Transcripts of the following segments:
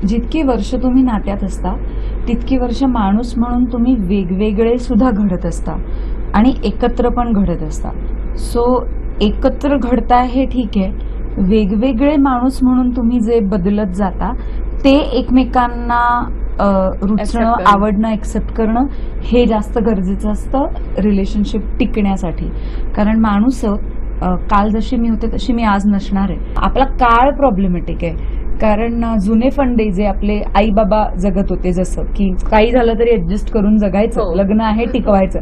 जितकी वर्ष तुम्ही नात्यात असता तितकी वर्ष माणूस म्हणून तुम्ही वेगवेगळे सुद्धा घडत असता आणि एकत्र पण घडत असता. सो एकत्र घडताय हे ठीक आहे, वेगवेगळे माणूस म्हणून तुम्ही जे बदलत जाता ते एकमेकांना रुचणं, आवडणं, एक्सेप्ट करणं हे जास्त गरजेचं असतं रिलेशनशिप टिकण्यासाठी. कारण माणूस काल जशी मी होते तशी मी आज नसणार आहे. आपला काळ प्रॉब्लेमॅटिक आहे. कारण जुने फंडे जे आपले आई बाबा जगत होते, जसं की काही झालं तरी ऍडजस्ट करून जगायचं, लग्न आहे टिकवायचं,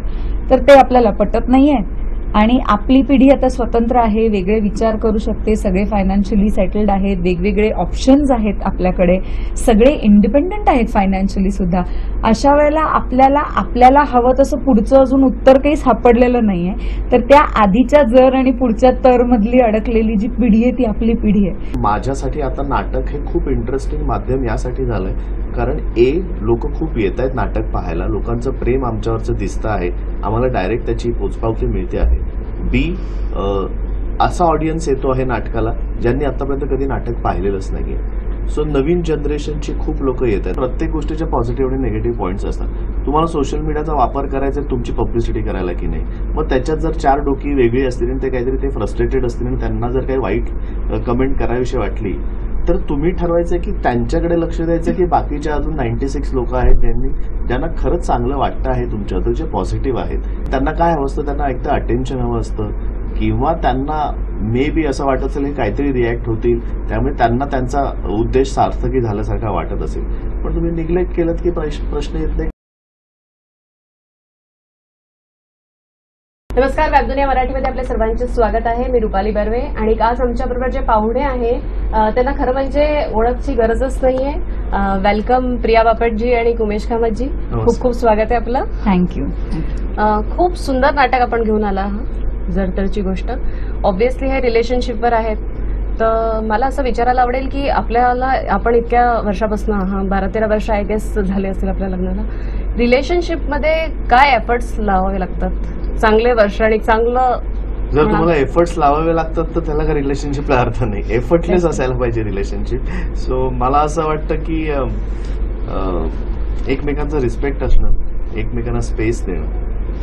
तर ते आपल्याला पटत नाहीये. आणि आपली पिढी आता स्वतंत्र आहे, वेगळे विचार करू शकते, सगळे फायनान्शियली सेटल्ड आहेत, वेगवेगळे ऑप्शन्स आहेत आपल्याकडे, सगळे इंडिपेंडंट आहेत फायनान्शियली सुद्धा. अशा वेळेला आपल्याला हवं तसं पुढचं अजून उत्तर काही सापडलेलं नाहीये. तर त्या आधीच्या जर आणि पुढच्या तर मधली अडकलेली जी पिढी आहे ती आपली पिढी आहे. माझ्यासाठी आता नाटक हे खूप इंटरेस्टिंग माध्यम यासाठी झालंय कारण लोक खूप येत आहेत नाटक पाहायला, लोकांचं प्रेम आमच्यावरचं दिसतं आहे, आम्हाला डायरेक्ट त्याची पोचपावती मिळते आहे. असा ऑडियन्स येतो आहे नाटकाला ज्यांनी आतापर्यंत कधी नाटक पाहिलेलंच नाहीये. सो नवीन जनरेशनची खूप लोक येत आहेत. प्रत्येक गोष्टीच्या पॉझिटिव्ह आणि निगेटिव्ह पॉईंट्स असतात. तुम्हाला सोशल मीडियाचा वापर करायचा तुमची पब्लिसिटी करायला की नाही, मग त्याच्यात जर चार डोकी वेगळी असतील आणि ते काहीतरी ते फ्रस्ट्रेटेड असतील आणि त्यांना जर काही वाईट कमेंट करावीशी वाटली तर तुम्ही ठरवायचं की त्यांच्याकडे लक्ष द्यायचं की बाकीच्या अजून 96 लोक आहेत ज्यांना खरंच चांगलं वाटतं आहे तुमच्याबद्दल, जे पॉझिटिव्ह आहेत. त्यांना काय हवं असतं, त्यांना एकदा अटेन्शन हवं असतं किंवा त्यांना मे बी असं वाटत असेल की काहीतरी रिॲक्ट होतील, त्यामुळे त्यांना त्यांचा उद्देश सार्थकी झाल्यासारखा वाटत असेल. पण तुम्ही निग्लेक्ट केलं की प्रश्न येत नाही. नमस्कार, वेबदुनिया मराठीमध्ये आपल्या सर्वांचे स्वागत आहे. मी रुपाली बर्वे आणि आज आमच्याबरोबर जे पाहुणे आहे त्यांना खरं म्हणजे ओळखची गरजच नाहीये. वेलकम प्रिया बापटजी आणि उमेश कामतजी, खूप खूप स्वागत आहे आपलं. थँक्यू. खूप सुंदर नाटक आपण घेऊन आला आहात, जरतरची गोष्ट. ऑब्व्हियसली हे रिलेशनशिपवर आहेत, तर मला असं विचारायला आवडेल की आपण इतक्या वर्षापासून 12-13 वर्ष आय गेस झाले असतील आपल्या लग्नाला, रिलेशनशिपमध्ये काय एफर्ट्स लावावे लागतात? चांगले वर्ष आणि चांगलं जर तुम्हाला एफर्ट्स लावावे लागतात तर त्याला का रिलेशनशिपला अर्थ नाही, एफर्टलेस असायला पाहिजे रिलेशनशिप. सो मला असं वाटतं की एकमेकांचा रिस्पेक्ट असणं, एकमेकांना स्पेस देणं,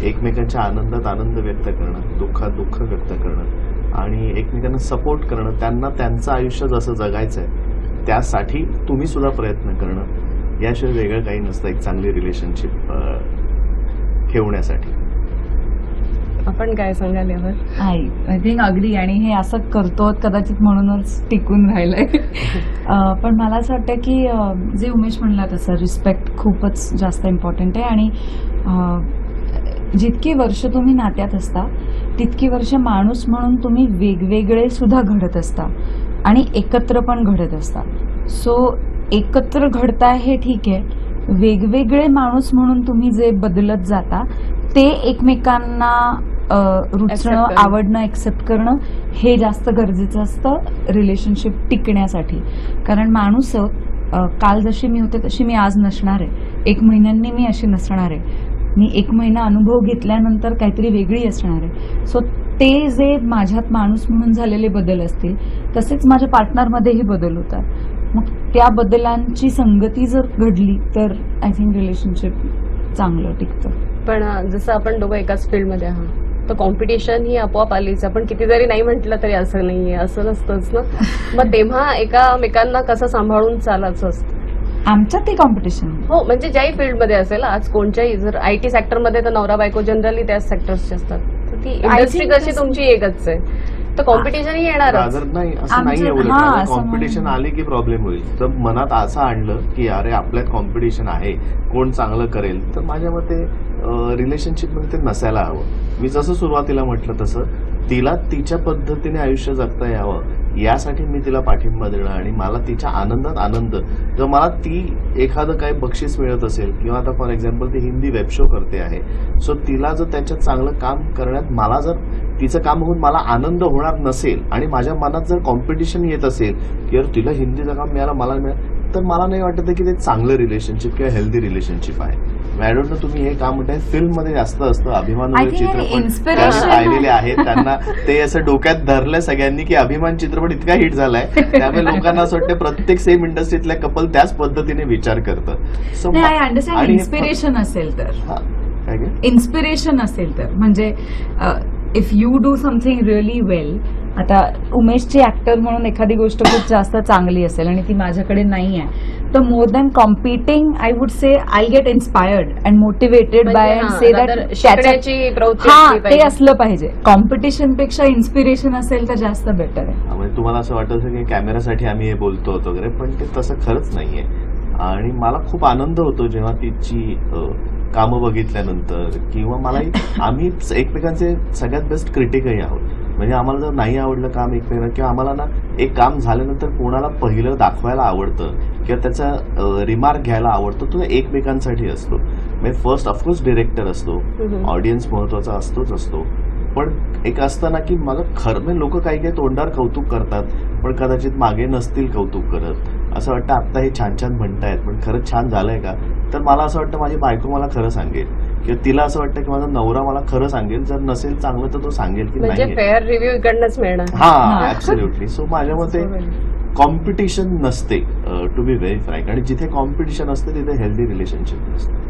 एकमेकांच्या आनंदात आनंद व्यक्त करणं, दुःखात दुःख व्यक्त करणं आणि एकमेकांना सपोर्ट करणं, त्यांना त्यांचं आयुष्य जसं जगायचं आहे त्यासाठी तुम्ही सुद्धा प्रयत्न करणं, याशिवाय वेगळं काही नसतं एक चांगली रिलेशनशिप ठेवण्यासाठी. आपण काय सांगाल यावर? आय थिंक अगदी, आणि हे असं करतो कदाचित म्हणूनच टिकून राहिलंय. पण मला असं वाटतं की जे उमेश म्हणला तसं रिस्पेक्ट खूपच जास्त इम्पॉर्टंट आहे. आणि जितकी वर्ष तुम्ही नात्यात असता तितकी वर्ष माणूस म्हणून तुम्ही वेगवेगळे सुद्धा घडत असता आणि एकत्र पण घडत असता. सो एकत्र घडताय हे ठीक आहे, वेगवेगळे माणूस म्हणून तुम्ही जे बदलत जाता ते एकमेकांना रुचणं, आवडणं, एक्सेप्ट करणं हे जास्त गरजेचं असतं रिलेशनशिप टिकण्यासाठी. कारण माणूस काल जशी मी होते तशी मी आज नसणार आहे, 1 महिन्यांनी मी अशी नसणार आहे, मी 1 महिना अनुभव घेतल्यानंतर काहीतरी वेगळी असणार आहे. सो ते जे माझ्यात माणूस म्हणून झालेले बदल असतील तसेच माझ्या पार्टनरमध्येही बदल होतात. मग त्या बदलांची संगती जर घडली तर आय थिंक रिलेशनशिप चांगलं टिकतं. पण जसं आपण दोघं एकाच फील्डमध्ये आहात तर कॉम्पिटिशन ही आपोआप आलीच. आपण किती जरी नाही म्हटलं तरी असं नाहीये, असं नसतंच ना. मग तेव्हा एकामेकांना कसं सांभाळून चालायचं असतं? आमच्यात ते कॉम्पिटिशन हो, म्हणजे ज्याही फील्डमध्ये असेल, आज कोणत्याही, जर IT सेक्टरमध्ये तर नवरा बायको जनरली त्याच सेक्टरचे असतात, तर ती इंडस्ट्री कशी तुमची एकच आहे, तर कॉम्पिटिशन ही येणारच नाही. असं नाही, कॉम्पिटिशन आली की प्रॉब्लेम होईल. तर मनात असं आणलं की अरे आपल्यात कॉम्पिटिशन आहे, कोण चांगलं करेल, तर माझ्या मते रिलेशनशिपमध्ये ते नसायला हवं. मी जसं सुरुवातीला म्हटलं तसं तिला तिच्या पद्धतीने आयुष्य जगता यावं यासाठी मी तिला पाठिंबा देणं आणि मला तिच्या आनंदात आनंद. जर मला ती एखादं काही बक्षीस मिळत असेल किंवा आता फॉर एक्झाम्पल ती हिंदी वेब शो करते आहे, सो तिला जर त्याच्यात चांगलं काम करण्यात मला जर तिचं काम होऊन मला आनंद होणार नसेल आणि माझ्या मनात जर कॉम्पिटिशन येत असेल की तिला हिंदीचं काम मिळालं मला मिळालं, तर मला नाही वाटत की ते चांगलं रिलेशनशिप किंवा हेल्दी रिलेशनशिप आहे. आय डोंट नो तुम्ही हे काम म्हणताय, फिल्म मध्ये जास्त असतं. अभिमान I वगैरे think हे चित्रपट inspiration ज्यांनी पाहिलेले आहेत त्यांना ते असं डोक्यात धरलंय सगळ्यांनी की अभिमान चित्रपट इतका हिट झालाय, त्यामुळे लोकांना असं वाटतं प्रत्येक सेम इंडस्ट्रीतल्या कपल त्याच पद्धतीने विचार करतं. सो नाही, आय अंडरस्टँड. इन्स्पिरेशन असेल तर, काय काय इन्स्पिरेशन असेल तर, म्हणजे if you do something really well. आता उमेशची ऍक्टर म्हणून एखादी गोष्ट खूप जास्त चांगली असेल आणि ती माझ्याकडे नाही आहे, तर more than competing I would say I get inspired and motivated by and say that शिकण्याची प्रवृत्ती हा असली ते पाहिजे. असलं पाहिजे. कॉम्पिटिशन पेक्षा इन्स्पिरेशन असेल तर जास्त बेटर आहे. म्हणजे तुम्हाला असं वाटत असेल की कॅमेरासाठी आम्ही हे बोलतो होतो वगैरे, पण ते तसं खरंच नाहीये. आणि मला खूप आनंद होतो जेव्हा तिची कामं बघितल्यानंतर, किंवा मलाही आम्ही एकमेकांचे सगळ्यात बेस्ट क्रिटिकही आहोत. म्हणजे आम्हाला जर नाही आवडलं काम एकमेकांना, किंवा आम्हाला ना एक काम झाल्यानंतर कोणाला पहिलं दाखवायला आवडतं किंवा त्याचा रिमार्क घ्यायला आवडतो, तो एकमेकांसाठी असतो. म्हणजे फर्स्ट ऑफकोर्स डिरेक्टर असतो, ऑडियन्स महत्वाचा असतो, पण एक असतं ना की मला खरं लोक काही काही तोंडावर कौतुक करतात पण कदाचित मागे नसतील कौतुक करत. असं वाटतं आत्ता हे छान छान म्हणतायत पण खरंच छान झालंय का, तर मला असं वाटतं माझी बायको मला खरं सांगेल, किंवा तिला असं वाटतं की माझा नवरा मला खरं सांगेल. जर नसेल चांगलं तर तो सांगेल की म्हणजे नाही. फेअर रिव्ह्यू इकडनंच मिळणार. हा, ऍब्सोल्युटली. सो माझ्या मते कॉम्पिटिशन नसते, टू बी व्हेरी फ्रँक. आणि जिथे कॉम्पिटिशन असते तिथे हेल्दी रिलेशनशिप नसते.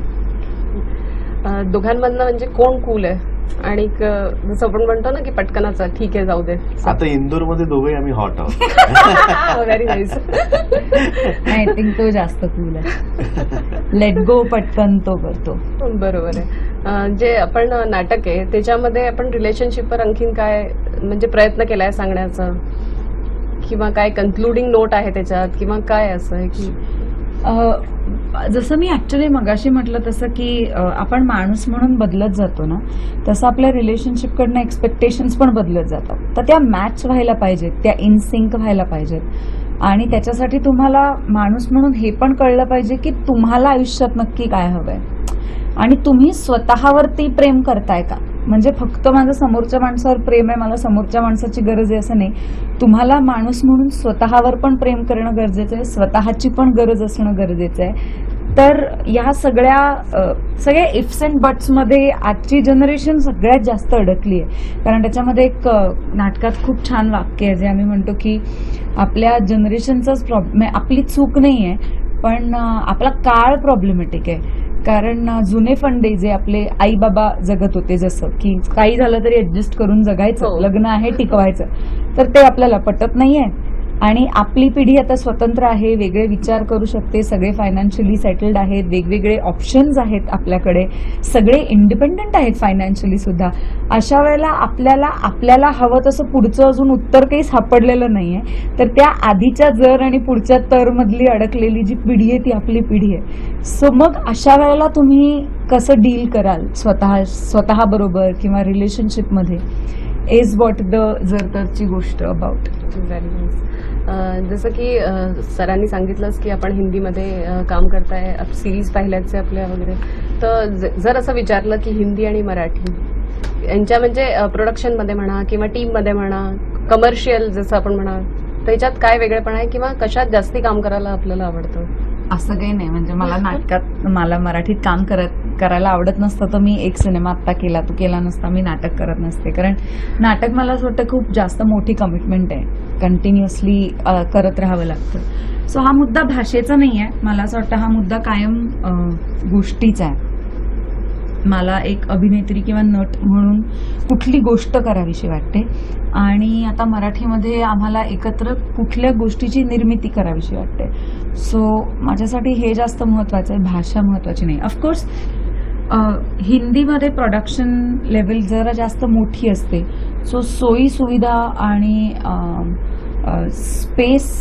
दोघांमधनं म्हणजे कोण कूल आहे आणि जसं आपण म्हणतो ना की पटकनाचा ठीक आहे जाऊ दे. आता इंदोरमध्ये दोघे आम्ही हॉट आहोत. Very nice. आय थिंक तो जास्त कूल आहे. लेट गो पटकन तो करतो. बरोबर आहे. जे आपण नाटक आहे त्याच्यामध्ये आपण रिलेशनशिपवर आणखीन काय म्हणजे प्रयत्न केलाय सांगण्याचा, किंवा काय कन्क्लुडिंग नोट आहे त्याच्यात, किंवा काय असं आहे की जसं मी ऍक्च्युली मगाशी म्हटलं तसं की आपण माणूस म्हणून बदलत जातो ना, तसं आपल्या रिलेशनशिपकडनं एक्सपेक्टेशन्स पण बदलत जातात. तर त्या मॅच व्हायला पाहिजेत, त्या इन सिंक व्हायला पाहिजेत. आणि त्याच्यासाठी तुम्हाला माणूस म्हणून हे पण कळलं पाहिजे की तुम्हाला आयुष्यात नक्की काय हवंय आणि तुम्ही स्वतःवरती प्रेम करताय का. म्हणजे फक्त माझं समोरच्या माणसावर प्रेम आहे, मला समोरच्या माणसाची गरज आहे असं नाही. तुम्हाला माणूस म्हणून स्वतःवर पण प्रेम करणं गरजेचं आहे, स्वतःची पण गरज असणं गरजेचं आहे. तर या सगळ्या इफ्स अँड बट्समध्ये आजची जनरेशन सगळ्यात जास्त अडकली आहे. कारण त्याच्यामध्ये एक नाटकात खूप छान वाक्य आहे जे आम्ही म्हणतो की आपल्या जनरेशनचाच प्रॉब्लेम, आपली चूक नाही आहे पण आपला काळ प्रॉब्लेमॅटिक आहे. कारण जुने फंडे जे आपले आई बाबा जगत होते, जसं की काही झालं तरी ऍडजस्ट करून जगायचं, लग्न आहे टिकवायचं, तर ते आपल्याला पटत नाहीये. आणि आपली पिढी आता स्वतंत्र आहे, वेगळे विचार करू शकते, सगळे फायनान्शियली सेटल्ड आहेत, वेगवेगळे ऑप्शन्स आहेत आपल्याकडे, सगळे इंडिपेंडंट आहेत फायनान्शियली सुद्धा. अशा वेळेला आपल्याला हवं तसं पुढचं अजून उत्तर काही सापडलेलं नाहीये. तर त्या आधीच्या जर आणि पुढच्या तर मधली अडकलेली जी पिढी आहे ती आपली पिढी आहे. सो मग अशा वेळेला तुम्ही कसं डील कराल स्वतः बरोबर किंवा रिलेशनशिपमध्ये, इज व्हॉट द जरतरची गोष्ट अबाउट. Very nice. जसं की सरांनी सांगितलंच की आपण हिंदीमध्ये काम करताय, सिरीज पाहिल्याचे आपल्या वगैरे, तर जर असं विचारलं की हिंदी आणि मराठी यांच्या म्हणजे प्रोडक्शनमध्ये म्हणा किंवा टीममध्ये म्हणा, कमर्शियल जसं आपण म्हणा, त्याच्यात काय वेगळेपण आहे किंवा कशात जास्ती काम करायला आपल्याला आवडतं? असं काही नाही. म्हणजे मला मराठीत काम करायला आवडत नसतं तर मी एक सिनेमा आत्ता केला, तो केला नसता मी नाटक करत नसते. कारण नाटक मला असं वाटतं खूप जास्त मोठी कमिटमेंट आहे, कंटिन्युअसली करत राहावं लागतं. सो हा मुद्दा भाषेचा नाही आहे, मला असं वाटतं हा मुद्दा कायम गोष्टीचा आहे. मला एक अभिनेत्री किंवा नट म्हणून कुठली गोष्ट करावीशी वाटते आणि आता मराठीमध्ये आम्हाला एकत्र कुठल्या गोष्टीची निर्मिती करावीशी वाटते. सो माझ्यासाठी हे जास्त महत्त्वाचं आहे, भाषा महत्त्वाची नाही. ऑफकोर्स हिंदीमध्ये प्रोडक्शन लेवल जरा जास्त मोठी असते, सो सोयी सुविधा आणि स्पेस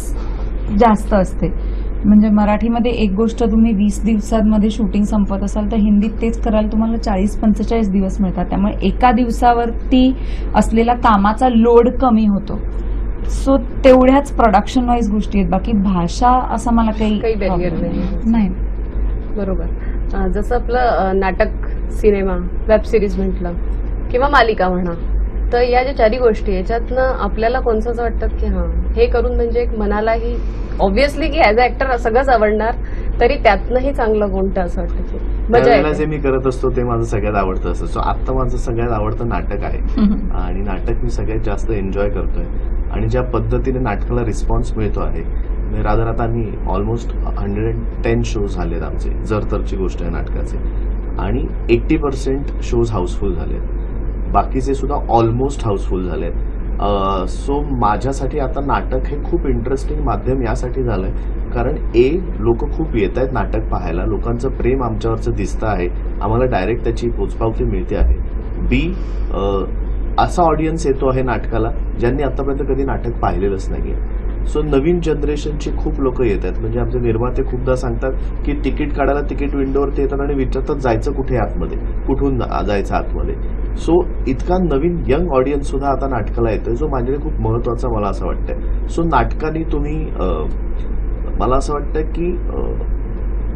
जास्त असते. म्हणजे मराठीमध्ये एक गोष्ट तुम्ही 20 दिवसांमध्ये शूटिंग संपत असाल तर हिंदीत तेच करायला तुम्हाला 40-45 दिवस मिळतात. त्यामुळे एका दिवसावरती असलेला कामाचा लोड कमी होतो. सो तेवढ्याच प्रोडक्शन वाईज गोष्टी आहेत, बाकी भाषा असा मला काही बॅरियर नाही. बरोबर. जसं आपलं नाटक, सिनेमा, वेब सिरीज म्हटलं किंवा मालिका म्हणा, तर या ज्या चारही गोष्टी याच्यातनं आपल्याला कोणतं असं वाटतं की हां हे करून म्हणजे एक मनालाही ऑब्व्हियसली की ऍज अ ऍक्टर सगळंच आवडणार, तरी त्यातनंही चांगलं कोणतं असं वाटतं की मजा त्यावेळेला येते. जे मी करत असतो ते माझं सगळ्यात आवडतं असतं. सो आता माझं सगळ्यात आवडतं नाटक आहे आणि नाटक मी सगळ्यात जास्त एन्जॉय करतोय. आणि ज्या पद्धतीने नाटकाला रिस्पॉन्स मिळतो आहे, रादर आता आम्ही ऑलमोस्ट 110 शोज झालेत आमचे, जर तरची गोष्ट आहे नाटकाचे, आणि 80% शोज हाऊसफुल झालेत, बाकीचे सुद्धा ऑलमोस्ट हाऊसफुल झालेत. सो माझ्यासाठी आता नाटक हे खूप इंटरेस्टिंग माध्यम यासाठी झालंय कारण लोक खूप येत आहेत नाटक पाहायला, लोकांचं प्रेम आमच्यावरचं दिसतं आहे, आम्हाला डायरेक्ट त्याची पोचपावती मिळते आहे. असा ऑडियन्स येतो आहे नाटकाला ज्यांनी आतापर्यंत कधी नाटक पाहिलेलंच नाहीये. सो नवीन जनरेशनची खूप लोक येत आहेत. म्हणजे आमचे निर्माते खूपदा सांगतात की तिकीट काढायला तिकीट विंडोवरती येतात आणि विचारतात जायचं कुठे आतमध्ये, कुठून जायचं आतमध्ये. सो इतका नवीन यंग ऑडियन्स सुद्धा आता नाटकाला येतोय, जो माझ्याकडे खूप महत्वाचा मला असं वाटतंय. सो नाटकाने तुम्ही मला असं वाटतं की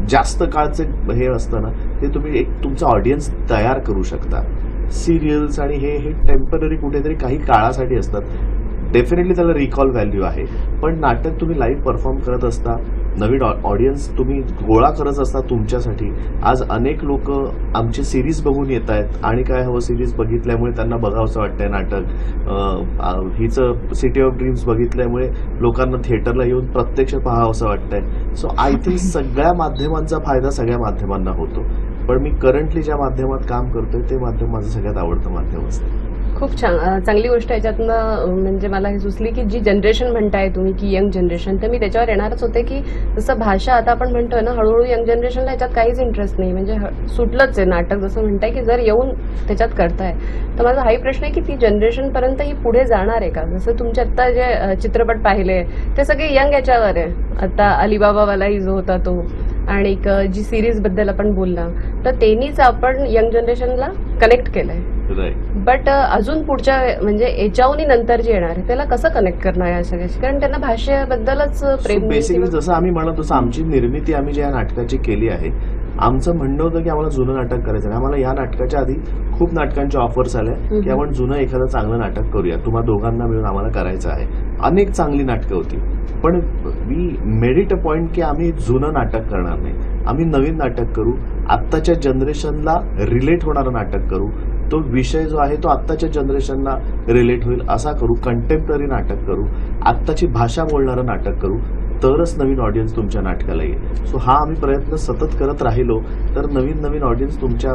जास्त काळचे हे असतं ना, ते तुम्ही एक तुमचा ऑडियन्स तयार करू शकता. सिरियल्स आणि हे टेम्पररी कुठेतरी काही काळासाठी असतात, डेफिनेटली त्याला रिकॉल व्हॅल्यू आहे, पण नाटक तुम्ही लाईव्ह परफॉर्म करत असता, नवीन ऑडियन्स तुम्ही गोळा करत असता तुमच्यासाठी. आज अनेक लोक आमची सिरीज बघून येत आहेत आणि काय हवं सिरीज बघितल्यामुळे त्यांना बघावंसं वाटतंय नाटक. हिचं सिटी ऑफ ड्रीम्स बघितल्यामुळे लोकांना थिएटरला येऊन प्रत्यक्ष पाहावंसं वाटतंय. सो आय थिंक सगळ्या माध्यमांचा फायदा सगळ्या माध्यमांना होतो, पण मी करंटली ज्या माध्यमात काम करतोय ते माध्यम माझं सगळ्यात आवडतं माध्यम असतं. खूप छान चांगली गोष्ट याच्यातनं म्हणजे मला हे सुचली की जी जनरेशन म्हणताय तुम्ही की यंग जनरेशन, तर मी त्याच्यावर येणारच होते की जसं भाषा आता आपण म्हणतोय ना, हळूहळू यंग जनरेशनला याच्यात काहीच इंटरेस्ट नाही, म्हणजे सुटलंच आहे नाटक जसं म्हणताय की जर येऊन त्याच्यात करताय. तर माझा हाही प्रश्न आहे की ती जनरेशन पर्यंत ही पुढे जाणार आहे का? जसं तुमचे आता जे चित्रपट पाहिले ते सगळे यंग याच्यावर आहे. आता अलिबाबावालाही जो होता तो, आणि जी सिरीज बद्दल आपण बोलला, तर त्यांनीच आपण यंग जनरेशनला कनेक्ट केलंय. बट अजून पुढच्या म्हणजे याच्याहूनही नंतर जे येणार आहे त्याला कसं कनेक्ट करणार या सगळ्याशी, कारण त्यांना भाषेबद्दलच प्रेम. बेसिकली जसं आम्ही म्हणत तसं आमची निर्मिती आम्ही ज्या नाटकाची केली आहे, आमचं म्हणणं होतं की आम्हाला जुनं नाटक करायचं आहे. आम्हाला या नाटकाच्या आधी खूप नाटकांच्या ऑफर्स आल्या की आपण जुनं एखादं चांगलं नाटक करूया, तुम्हा दोघांना मिळून आम्हाला करायचं आहे. अनेक चांगली नाटकं होती, पण we made it a point की आम्ही जुनं नाटक करणार नाही, आम्ही नवीन नाटक करू, आत्ताच्या जनरेशनला रिलेट होणारं नाटक करू, तो विषय जो आहे तो आत्ताच्या जनरेशनला रिलेट होईल असा करू, कंटेम्पररी नाटक करू, आत्ताची भाषा बोलणारं नाटक करू, तरच नवीन ऑडियन्स तुमच्या नाटकाला येईल. सो हा आम्ही प्रयत्न सतत करत राहिलो तर नवीन नवीन ऑडियन्स तुमच्या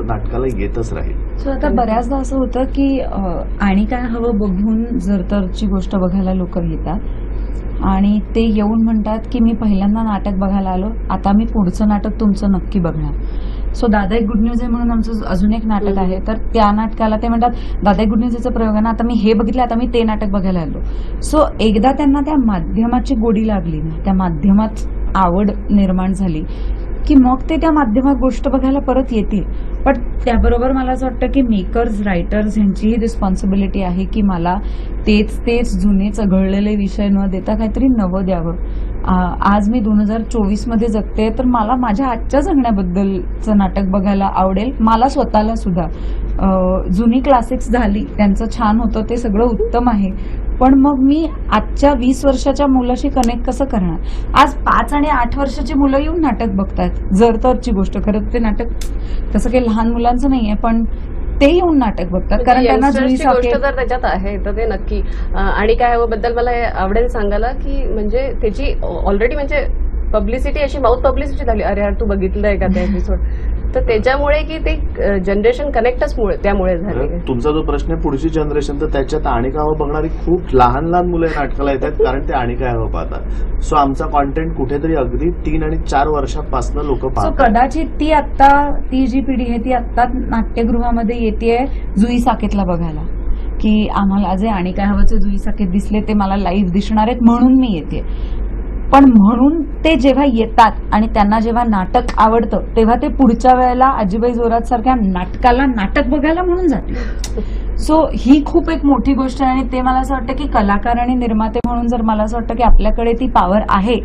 नाटकाला येतच राहील. सो आता बऱ्याचदा असं होतं की आणि काय हवं बघून जर तरची गोष्ट बघायला लोक येतात आणि ते येऊन म्हणतात की मी पहिल्यांदा नाटक बघायला आलो, आता मी पुढचं नाटक तुमचं नक्की बघणार. सो दादा एक गुड न्यूज आहे म्हणून आमचं अजून एक नाटक आहे, तर त्या नाटकाला ते म्हणतात दादा एक गुड न्यूजचा प्रयोग आहे ना, आता मी हे बघितलं, आता मी ते नाटक बघायला आलो. सो एकदा त्यांना त्या माध्यमाची गोडी लागली ना, त्या माध्यमात आवड निर्माण झाली की मग ते त्या माध्यमात गोष्ट बघायला परत येतील. पण त्याबरोबर मला असं वाटतं की मेकर्स, रायटर्स यांचीही रिस्पॉन्सिबिलिटी आहे की मला तेच जुने चघळलेले विषय न देता काहीतरी नवं द्यावं. आज मी 2024 जगते, तर मला माझ्या आजच्या जगण्याबद्दलचं नाटक बघायला आवडेल. मला स्वतःला सुद्धा जुनी क्लासिक्स झाली, त्यांचं छान होतं, ते सगळं उत्तम आहे, पण मग मी आजच्या 20 वर्षाच्या मुलाशी कनेक्ट कसं करणार? आज 5 आणि 8 वर्षाची मुलं येऊन नाटक बघतात, जर तरची गोष्ट. खरं ते नाटक तसं काही लहान मुलांचं नाहीये, पण ते येऊन नाटक बघतात कारण त्यांना जुनी गोष्ट जर त्याच्यात आहे तर ते नक्की. आणि काय बद्दल मला आवडेल सांगायला की म्हणजे त्याची ऑलरेडी म्हणजे पब्लिसिटी अशी माउथ पब्लिसिटी झाली, अरे यार तू बघितलंय का ते एपिसोड, तर त्याच्यामुळे की ते जनरेशन कनेक्टच त्यामुळे झाले. तुमचा जो प्रश्न आहे पुढची जनरेशन, तर त्याच्यात आणि काय हवं बघणारी खूप लहान मुलं नाटकाला येतात कारण ते आणि काय हवं पाहतात. सो आमचा कॉन्टेंट कुठेतरी अगदी 3 आणि 4 वर्षांपासून लोक पाहतात. कदाचित ती जी पिढी आहे ती आता नाट्यगृहामध्ये येते जुई साकेतला बघायला, की आम्हाला जे आणि काय हवंचे जुई साकेत दिसले ते मला लाईव्ह दिसणार आहेत म्हणून मी येते. पण म्हणून ते जेव्हा येतात आणि त्यांना जेव्हा नाटक आवडतं तेव्हा ते पुढच्या वेळेला आजीबाई जोरात सारख्या नाटकाला नाटक बघायला म्हणून जाते. सो ही खूप एक मोठी गोष्ट आहे आणि ते मला असं वाटतं की कलाकार आणि निर्माते म्हणून जर मला असं वाटतं की आपल्याकडे ती पॉवर आहे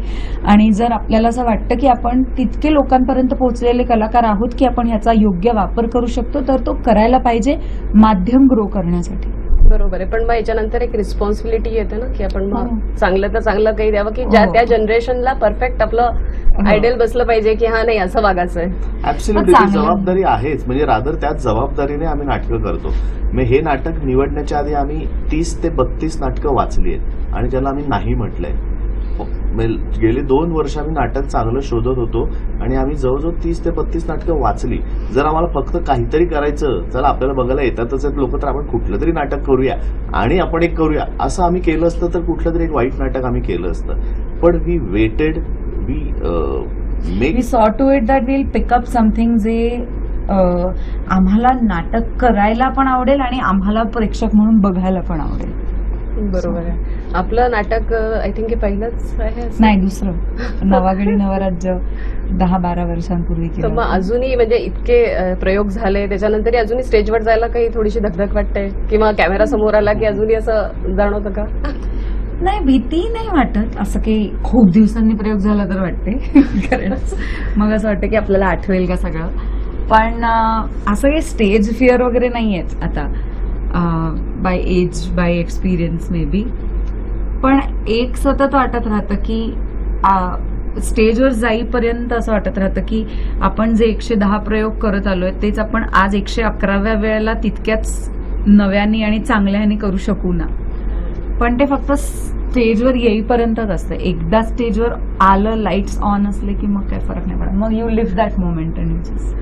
आणि जर आपल्याला असं वाटतं की आपण तितके लोकांपर्यंत पोहोचलेले कलाकार आहोत की आपण ह्याचा योग्य वापर करू शकतो, तर तो करायला पाहिजे माध्यम ग्रो करण्यासाठी. बरोबर आहे. पण मग याच्यानंतर एक रिस्पॉन्सिबिलिटी येते ना, की आपण हो. मग चांगलं तर चांगलं काही द्यावं, की ज्या हो. त्या जनरेशनला परफेक्ट आपलं आयडियल बसलं पाहिजे, की हा नाही असं वागायचं आहे. ऍब्सोल्युटली चांगलं. जबाबदारी आहेच, म्हणजे रादर त्याच जबाबदारीने आम्ही नाटकं करतो. मग हे नाटक निवडण्याच्या आधी आम्ही 30 ते 32 नाटकं वाचली आहेत आणि ज्याला आम्ही नाही म्हटलंय. गेली 2 वर्ष आम्ही नाटक चांगलं शोधत होतो आणि आम्ही जवळजवळ 30 ते 32 नाटकं वाचली. जर आम्हाला फक्त काहीतरी करायचं, चला आपल्याला बघायला येतातच आहेत लोक, तर आपण कुठलं तरी नाटक करूया आणि आपण एक करूया असं आम्ही केलं असतं तर कुठलं तरी एक वाईट नाटक आम्ही केलं असतं. पण we waited, we make we saw to it that will pick up something जे आम्हाला नाटक करायला पण आवडेल आणि आम्हाला प्रेक्षक म्हणून बघायला पण आवडेल. बरोबर आहे. आपलं नाटक आय थिंक हे पहिलंच आहे असं? नाही, दुसरं नवागडी नवराज्य 10-12 वर्षांपूर्वी तर केलं मग होतं. अजूनही म्हणजे इतके प्रयोग झाले त्याच्यानंतरही अजूनही स्टेजवर जायला काही थोडीशी धकधक वाटते, किंवा कॅमेरा समोर आला की अजूनही असं जाणवतं का? नाही, भीती नाही वाटत. असं काही खूप दिवसांनी प्रयोग झाला तर वाटते कारण मग असं वाटतं की आपल्याला आठवेल का सगळं. पण असं काही स्टेज फिअर वगैरे नाही आहेत आता, by age, by experience maybe. पण एक सतत वाटत राहतं की स्टेजवर जाईपर्यंत असं वाटत राहतं की आपण जे 110 प्रयोग करत आलोय तेच आपण आज 111व्या वेळेला तितक्याच नव्याने आणि चांगल्याने करू शकू ना. पण ते फक्त स्टेजवर येईपर्यंतच असतं. एकदा स्टेजवर आलं, लाईट्स ऑन असले की मग काय फरक नाही पडत. मग you live that moment and you just.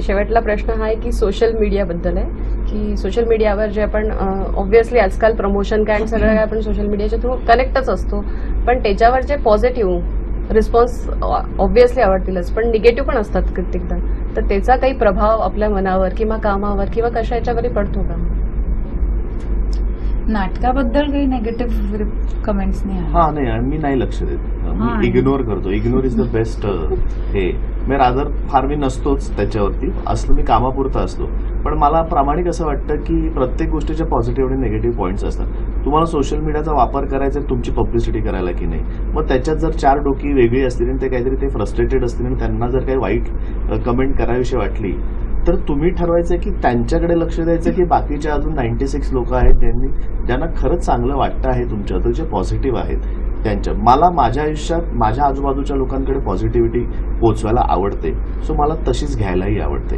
शेवटला प्रश्न हा आहे की सोशल मीडियाबद्दल आहे, की सोशल मीडियावर जे आपण ऑब्व्हियसली आजकाल प्रमोशन काय आणि सगळं काय आपण सोशल मीडियाच्या थ्रू कनेक्टच असतो, पण त्याच्यावर जे पॉझिटिव्ह रिस्पॉन्स ऑब्व्हियसली आवडतीलच, पण निगेटिव्ह पण असतात कित्येकदा. तर त्याचा काही प्रभाव आपल्या मनावर किंवा कामावर किंवा कशा याच्यावरही पडतो का? नाटकाबद्दल काही निगेटिव्ह कमेंट्स नाही आले. हा नाही, मी नाही लक्ष देत, हा. मी इग्नोर करतो. Ignore is the best. हे मी रादर फार मी नसतोच त्याच्यावरती, असलो मी कामापुरता असतो. पण मला प्रामाणिक असं वाटतं की प्रत्येक गोष्टीच्या पॉझिटिव्ह आणि निगेटिव्ह पॉईंट्स असतात. तुम्हाला सोशल मीडियाचा वापर करायचा आहे तुमची पब्लिसिटी करायला की नाही, मग त्याच्यात जर 4 डोकी वेगळी असतील आणि ते काहीतरी ते फ्रस्ट्रेटेड असतील आणि त्यांना जर काही वाईट कमेंट करावीशी वाटली, तर तुम्ही ठरवायचं की त्यांच्याकडे लक्ष द्यायचं की बाकीचे अजून 96 लोक आहेत ज्यांना खरंच चांगलं वाटतं आहे तुमच्याबद्दल, जे पॉझिटिव्ह आहेत त्यांच्या. मला माझ्या आयुष्यात माझ्या आजूबाजूच्या लोकांकडे पॉझिटिव्हिटी पोचवायला आवडते, सो मला तशीच घ्यायलाही आवडते.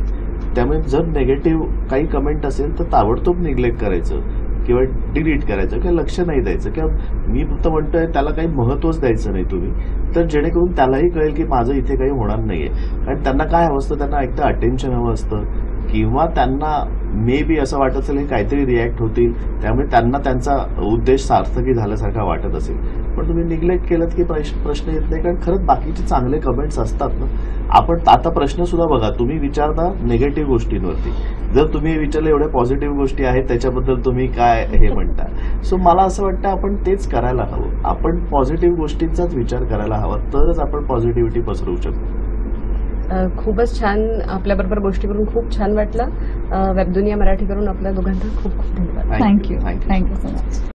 त्यामुळे जर नेगेटिव्ह काही कमेंट असेल तर ताबडतोब निग्लेक्ट करायचं किंवा डिलीट करायचं किंवा लक्ष नाही द्यायचं, किंवा मी फक्त म्हणतोय त्याला काही महत्त्वच द्यायचं नाही तुम्ही, तर जेणेकरून त्यालाही कळेल की माझं इथे काही होणार नाहीये. कारण त्यांना काय हवं असतं, त्यांना एकतर अटेन्शन हवं असतं किंवा त्यांना मे बी असं वाटत असेल की काहीतरी रिॲक्ट होतील, त्यामुळे त्यांना त्यांचा उद्देश सार्थकी झाल्यासारखा वाटत असेल. पण तुम्ही निग्लेक्ट केलं की प्रश्न येत नाही, कारण खरंच बाकीचे चांगले कमेंट्स असतात ना. आपण आता प्रश्न सुद्धा बघा, तुम्ही विचारता निगेटिव्ह गोष्टींवरती, जर तुम्ही विचारलं एवढ्या पॉझिटिव्ह गोष्टी आहेत त्याच्याबद्दल तुम्ही काय हे म्हणता. सो मला असं वाटतं आपण तेच करायला हवं. आपण पॉझिटिव्ह गोष्टींचाच विचार करायला हवा, तरच आपण पॉझिटिव्हिटी पसरवू शकतो. खूपच छान, आपल्याबरोबर गोष्टी करून खूप छान वाटलं. वेबदुनिया मराठी करून आपल्या दोघांना खूप खूप धन्यवाद. Thank you so much.